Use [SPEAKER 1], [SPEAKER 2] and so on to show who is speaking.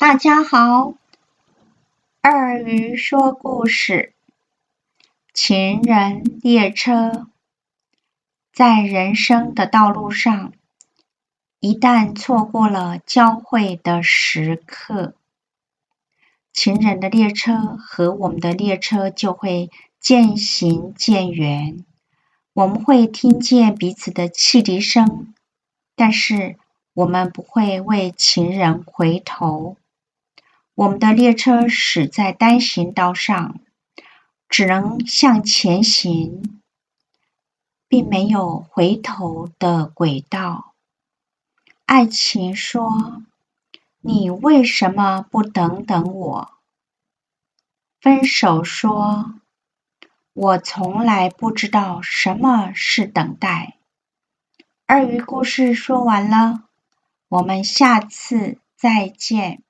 [SPEAKER 1] 大家好，二鱼说故事。情人列车。在人生的道路上，一旦错过了交汇的时刻，情人的列车和我们的列车就会渐行渐远。我们会听见彼此的汽笛声，但是我们不会为情人回头。我们的列车驶在单行道上，只能向前行，并没有回头的轨道。爱情说：“你为什么不等等我？”分手说：“我从来不知道什么是等待。”二鱼故事说完了，我们下次再见。